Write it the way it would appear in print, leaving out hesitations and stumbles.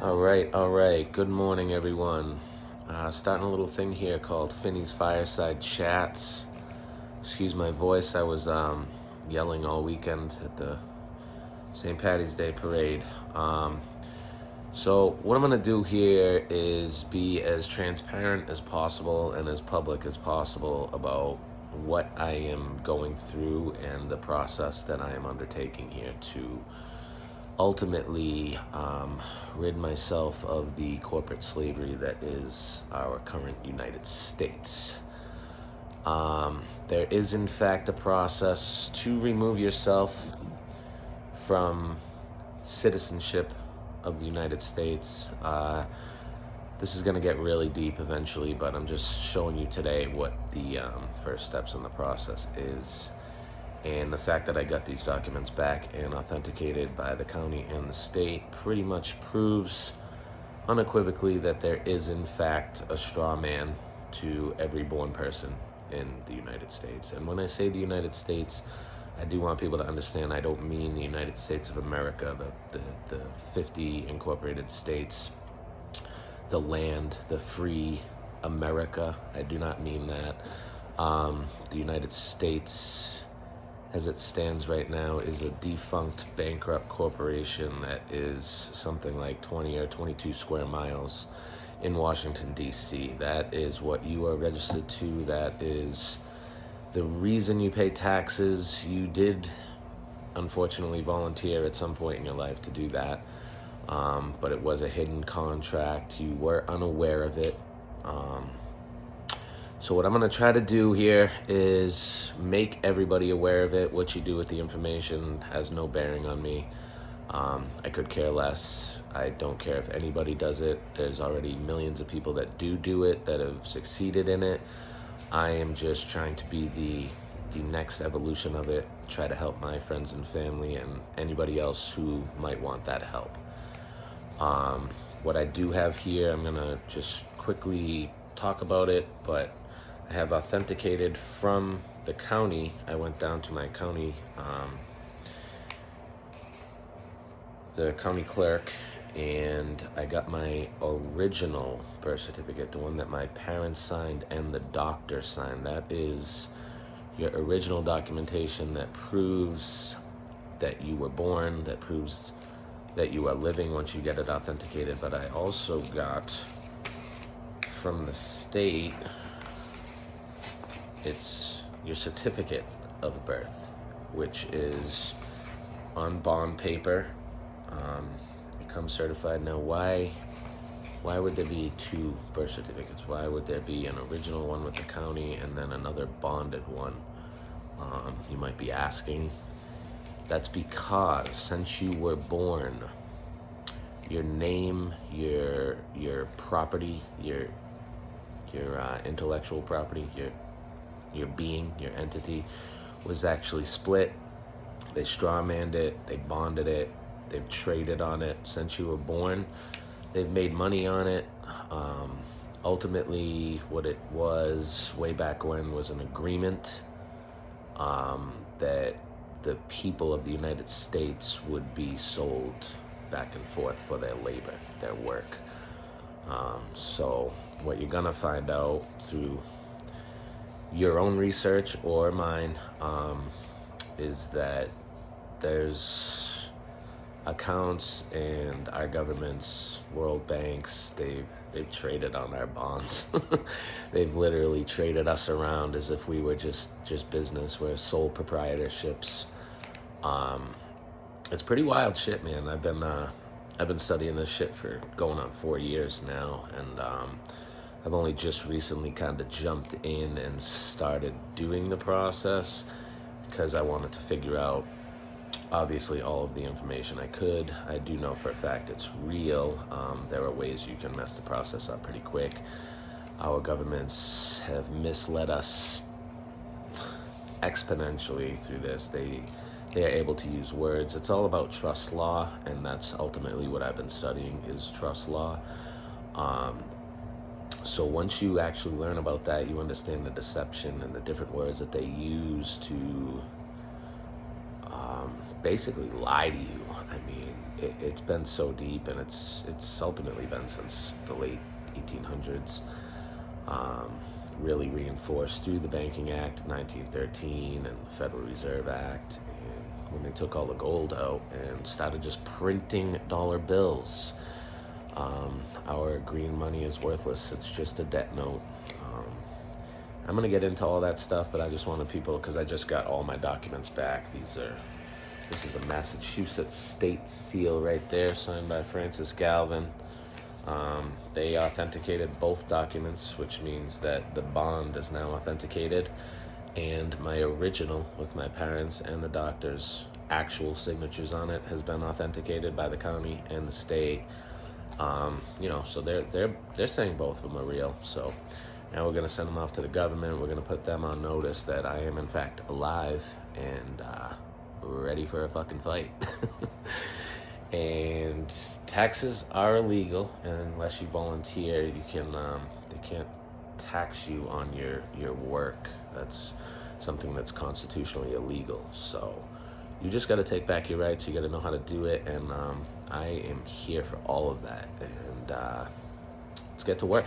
All right. Good morning, everyone. Starting a little thing here called Finney's Fireside Chats. Excuse my voice. I was yelling all weekend at the St. Patty's Day parade. So what I'm going to do here is be as transparent as possible and as public as possible about what I am going through and the process that I am undertaking here to ultimately rid myself of the corporate slavery that is our current United States. There is, in fact, a process to remove yourself from citizenship of the United States. This is going to get really deep eventually, but I'm just showing you today what the first steps in the process is. And the fact that I got these documents back and authenticated by the county and the state pretty much proves unequivocally that there is, in fact, a straw man to every born person in the United States. And when I say the United States, I do want people to understand I don't mean the United States of America, the 50 incorporated states, the land, the free America. I do not mean that. The United States, as it stands right now, is a defunct, bankrupt corporation that is something like 20 or 22 square miles in Washington, D.C. That is what you are registered to. That is the reason you pay taxes. You did, unfortunately, volunteer at some point in your life to do that, but it was a hidden contract. You were unaware of it. So what I'm going to try to do here is make everybody aware of it. What you do with the information has no bearing on me. I could care less. I don't care if anybody does it. There's already millions of people that do it, that have succeeded in it. I am just trying to be the next evolution of it, try to help my friends and family and anybody else who might want that help. What I do have here, I'm going to just quickly talk about it, but I have authenticated from the county. I went down to my county, the county clerk, and I got my original birth certificate, the one that my parents signed and the doctor signed. That is your original documentation that proves that you were born, that proves that you are living once you get it authenticated. But I also got from the state, it's your certificate of birth, which is on bond paper. It comes certified. Now, why would there be two birth certificates? Why would there be an original one with the county and then another bonded one? You might be asking. That's because since you were born, your name, your property, your intellectual property, your being, your entity, was actually split. They strawmanned it, they bonded it, they've traded on it since you were born. They've made money on it. Ultimately, what it was way back when was an agreement that the people of the United States would be sold back and forth for their labor, their work. So what you're gonna find out through your own research or mine is that there's accounts and our governments, world banks, they've traded on our bonds. They've literally traded us around as if we were just business. We're sole proprietorships. It's pretty wild shit, man. I've been studying this shit for going on 4 years now, and I've only just recently kind of jumped in and started doing the process because I wanted to figure out, obviously, all of the information I could. I do know for a fact it's real. There are ways you can mess the process up pretty quick. Our governments have misled us exponentially through this. They are able to use words. It's all about trust law, and that's ultimately what I've been studying, is trust law. So once you actually learn about that, you understand the deception and the different words that they use to basically lie to you. I mean, it's been so deep, and it's ultimately been since the late 1800s. Really reinforced through the Banking Act of 1913 and the Federal Reserve Act, and when they took all the gold out and started just printing dollar bills. Our green money is worthless. It's just a debt note. I'm going to get into all that stuff, but I just wanted people, because I just got all my documents back. This is a Massachusetts state seal right there, signed by Francis Galvin. They authenticated both documents, which means that the bond is now authenticated, and my original with my parents and the doctor's actual signatures on it has been authenticated by the county and the state. So they're saying both of them are real. So now we're going to send them off to the government. We're going to put them on notice that I am in fact alive and ready for a fucking fight. And taxes are illegal, and unless you volunteer, they can't tax you on your work. That's something that's constitutionally illegal. So you just got to take back your rights. You got to know how to do it, and I am here for all of that. And let's get to work.